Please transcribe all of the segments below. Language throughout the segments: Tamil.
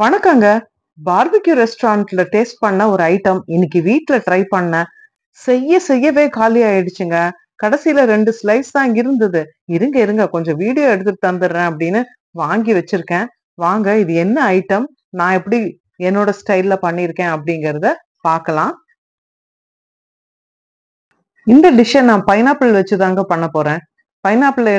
வணக்கங்க. பார்பிக்யூ ரெஸ்டாரண்ட்ல டேஸ்ட் பண்ண ஒரு ஐட்டம் இன்னைக்கு வீட்ல ட்ரை பண்ணேன். செய்யவே காலி ஆயிடுச்சுங்க. கடைசியில 2 ஸ்லைஸ் தான் இருந்தது. இருங்க இருங்க கொஞ்சம் வீடியோ எடுத்துட்டு தந்துடுறேன் அப்படின்னு வாங்கி வச்சிருக்கேன். வாங்க இது என்ன ஐட்டம்? நான் எப்படி என்னோட ஸ்டைல்ல பண்ணியிருக்கேன் அப்படிங்கறத பார்க்கலாம். இந்த டிஷ்ஷை நான் பைனாப்பிள் வச்சு தாங்க பண்ண போறேன். பைனாப்பிள்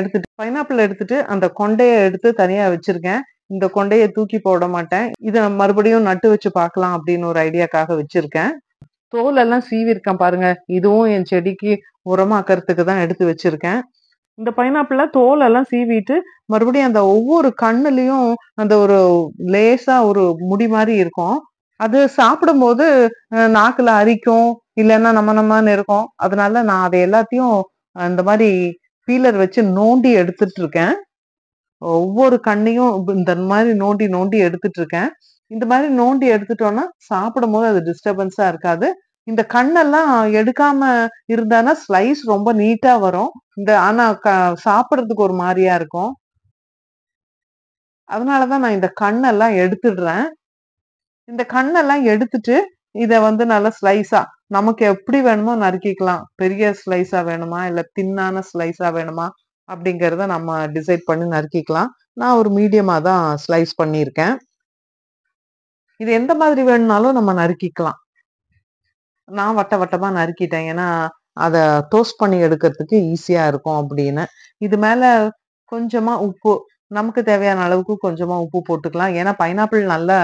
எடுத்துட்டு அந்த கொண்டைய எடுத்து தனியா வச்சிருக்கேன். இந்த கொண்டைய தூக்கி போட மாட்டேன். இத மறுபடியும் நட்டு வச்சு பார்க்கலாம் அப்படின்னு ஒரு ஐடியாக்காக வச்சிருக்கேன். தோல் எல்லாம் சீவிருக்கேன் பாருங்க. இதுவும் என் செடிக்கு உரமாக்கறதுக்கு தான் எடுத்து வச்சிருக்கேன். இந்த பைனாப்பிள தோல் எல்லாம் சீவிட்டு மறுபடியும் அந்த ஒவ்வொரு கண்ணுலயும் அந்த ஒரு லேசா ஒரு முடி மாதிரி இருக்கும். அது சாப்பிடும்போது நாக்குல அரிக்கும், இல்லைன்னா நம்மன்னு இருக்கும். அதனால நான் அதை எல்லாத்தையும் இந்த மாதிரி பீலர் வச்சு நோண்டி எடுத்துட்டு இருக்கேன். ஒவ்வொரு கண்ணையும் இந்த மாதிரி நோண்டி நோண்டி எடுத்துட்டு இருக்கேன். இந்த மாதிரி நோண்டி எடுத்துட்டோம்னா சாப்பிடும்போது அது டிஸ்டர்பன்ஸா இருக்காது. இந்த கண்ணெல்லாம் எடுக்காம இருந்தானா ஸ்லைஸ் ரொம்ப நீட்டா வரும். ஆனா சாப்பிடுறதுக்கு ஒரு மாதிரியா இருக்கும். அதனாலதான் நான் இந்த கண்ணெல்லாம் எடுத்துடுறேன். இந்த கண்ணெல்லாம் எடுத்துட்டு இத வந்து நல்லா ஸ்லைஸா நமக்கு எப்படி வேணுமோ நறுக்கிக்கலாம். பெரிய ஸ்லைஸா வேணுமா இல்ல தின்னான ஸ்லைஸா வேணுமா அப்படிங்கறத நம்ம டிசைட் பண்ணி நறுக்கிக்கலாம். நான் ஒரு மீடியமா தான் ஸ்லைஸ் பண்ணியிருக்கேன். இது எந்த மாதிரி வேணும்னாலும் நம்ம நறுக்கிக்கலாம். நான் வட்ட வட்டமா நறுக்கிட்டேன். ஏன்னா அத டோஸ்ட் பண்ணி எடுக்கிறதுக்கு ஈஸியா இருக்கும் அப்படின்னு. இது மேல கொஞ்சமா உப்பு, நமக்கு தேவையான அளவுக்கு கொஞ்சமா உப்பு போட்டுக்கலாம். ஏன்னா பைனாப்பிள் நல்லா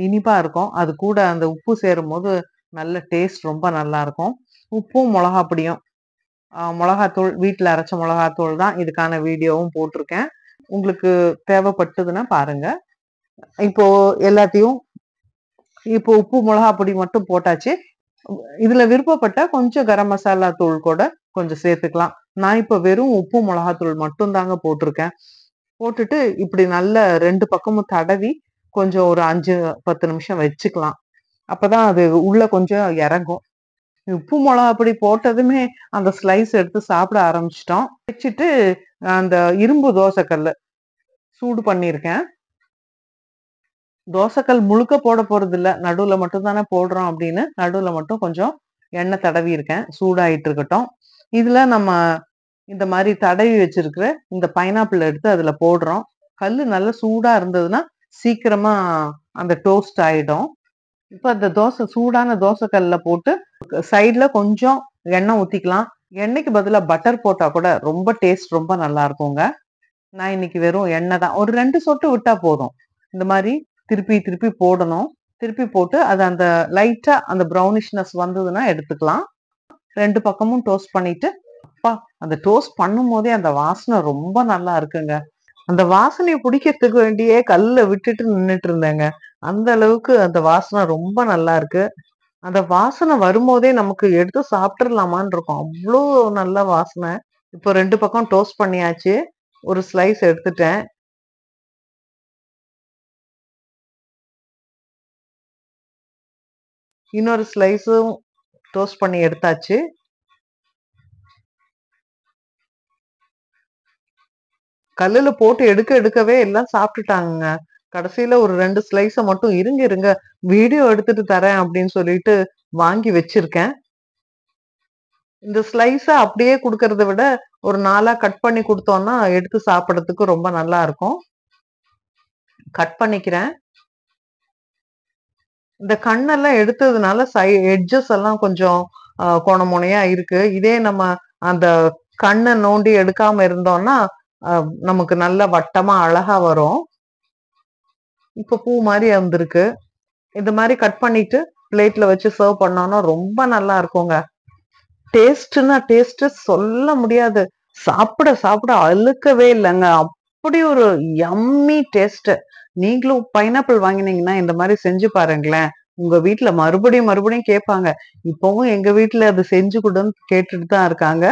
இனிப்பா இருக்கும். அது கூட அந்த உப்பு சேரும்போது நல்ல டேஸ்ட் ரொம்ப நல்லா இருக்கும். உப்பும் மிளகா பொடியும், மிளகாத்தூள் வீட்ல அரைச்ச மிளகாத்தூள் தான். இதுக்கான வீடியோவும் போட்டிருக்கேன். உங்களுக்கு தேவைப்பட்டதுன்னா பாருங்க. இப்போ எல்லாத்தையும் இப்போ உப்பு மிளகா பொடி மட்டும் போட்டாச்சு. இதுல விருப்பப்பட்ட கொஞ்சம் கரம் மசாலா தூள் கூட கொஞ்சம் சேர்த்துக்கலாம். நான் இப்ப வெறும் உப்பு மிளகாத்தூள் மட்டும் தாங்க போட்டிருக்கேன். போட்டுட்டு இப்படி நல்ல 2 பக்கமும் தடவி கொஞ்சம் ஒரு 5-10 நிமிஷம் வச்சுக்கலாம். அப்பதான் அது உள்ள கொஞ்சம் இறங்கும். உப்பு மிளகா பொடி போட்டதுமே அந்த ஸ்லைஸ் எடுத்து சாப்பிட ஆரம்பிச்சிட்டோம். வச்சுட்டு அந்த இரும்பு தோசைக்கல்ல சூடு பண்ணியிருக்கேன். தோசைக்கல் முழுக்க போட போறது இல்ல. நடுவுல மட்டும் தானே போடுறோம் அப்படின்னு நடுவுல மட்டும் கொஞ்சம் எண்ணெய் தடவி இருக்கேன். சூடாயிட்டு இருக்கட்டும். இதுல நம்ம இந்த மாதிரி தடவி வச்சிருக்கிற இந்த பைனாப்பிள் எடுத்து அதுல போடுறோம். கல்லு நல்லா சூடா இருந்ததுன்னா சீக்கிரமா அந்த டோஸ்ட் ஆயிடும். இப்ப அந்த சூடான தோசைக்கல்ல போட்டு சைட்ல கொஞ்சம் எண்ணெய் ஊத்திக்கலாம். எண்ணெய்க்கு பதிலா பட்டர் போட்டா கூட ரொம்ப டேஸ்ட் ரொம்ப நல்லா இருக்குங்க. நான் இன்னைக்கு வெறும் எண்ணெய் தான். ஒரு 2 சொட்டு விட்டா போதும். இந்த மாதிரி திருப்பி திருப்பி போடணும். திருப்பி போட்டு அது அந்த லைட்டா அந்த ப்ரௌனிஷ்னஸ் வந்ததுன்னா எடுத்துக்கலாம். 2 பக்கமும் டோஸ்ட் பண்ணிட்டு, அப்பா அந்த டோஸ்ட் பண்ணும் போதே அந்த வாசனை ரொம்ப நல்லா இருக்குங்க. அந்த வாசனையை பிடிக்கிறதுக்கு வேண்டியே கல்ல விட்டுட்டு நின்னுட்டு இருந்தேங்க. அந்த அளவுக்கு அந்த வாசனை ரொம்ப நல்லா இருக்கு. அந்த வாசனை வரும்போதே நமக்கு எடுத்து சாப்பிட்டுறலாமான்னு இருக்கும். அவ்வளோ நல்ல வாசனை. இப்போ 2 பக்கம் டோஸ்ட் பண்ணியாச்சு. ஒரு ஸ்லைஸ் எடுத்துட்டேன். இன்னொரு ஸ்லைஸும் டோஸ்ட் பண்ணி எடுத்தாச்சு. கல்லுல போட்டு எடுக்கவே எல்லாம் சாப்பிட்டுட்டாங்க. கடைசியில ஒரு 2 ஸ்லைஸ மட்டும் இருங்க வீடியோ எடுத்துட்டு தரேன் அப்படின்னு சொல்லிட்டு வாங்கி வச்சிருக்கேன். இந்த ஸ்லைஸ அப்படியே குடுக்கறத விட ஒரு 4ஆ கட் பண்ணி குடுத்தோம்னா எடுத்து சாப்பிடறதுக்கு ரொம்ப நல்லா இருக்கும். கட் பண்ணிக்கிறேன். இந்த கண்ணெல்லாம் எடுத்ததுனால எட்ஜஸ் எல்லாம் கொஞ்சம் கோணமொனையா இருக்கு. இதே நம்ம அந்த கண்ணை நோண்டி எடுக்காம இருந்தோம்னா நமக்கு நல்ல வட்டமா அழகா வரும். இப்ப பூ மாதிரி வந்திருக்கு. இந்த மாதிரி கட் பண்ணிட்டு பிளேட்ல வச்சு சர்வ் பண்ணோம்னா ரொம்ப நல்லா இருக்குங்க. டேஸ்ட்னா டேஸ்ட் சொல்ல முடியாது. சாப்பிட சாப்பிட அழுக்கவே இல்லைங்க. அப்படி ஒரு யம்மி டேஸ்ட். நீங்களும் பைனாப்பிள் வாங்கினீங்கன்னா இந்த மாதிரி செஞ்சு பாருங்களேன். உங்க வீட்டுல மறுபடியும் மறுபடியும் கேட்பாங்க. இப்பவும் எங்க வீட்டுல அது செஞ்சு கொடுன்னு கேட்டுட்டு தான் இருக்காங்க.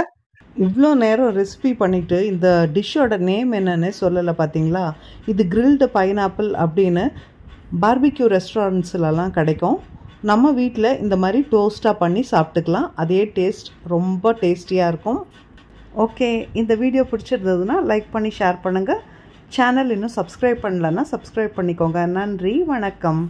இவ்வளோ நேரம் ரெசிபி பண்ணிட்டு இந்த டிஷ்ஷோட நேம் என்னன்னு சொல்லலை பார்த்தீங்களா? இது கிரில்டு பைனாப்பிள் அப்படின்னு பார்பிக்யூ ரெஸ்டாரண்ட்ஸ்லலாம் கிடைக்கும். நம்ம வீட்டில் இந்த மாதிரி டோஸ்ட்டாக பண்ணி சாப்பிட்டுக்கலாம். அதே டேஸ்ட் ரொம்ப டேஸ்டியாக இருக்கும். ஓகே, இந்த வீடியோ பிடிச்சிருந்ததுன்னா லைக் பண்ணி ஷேர் பண்ணுங்கள். சேனல் இன்னும் சப்ஸ்கிரைப் பண்ணலன்னா சப்ஸ்கிரைப் பண்ணிக்கோங்க. நன்றி, வணக்கம்.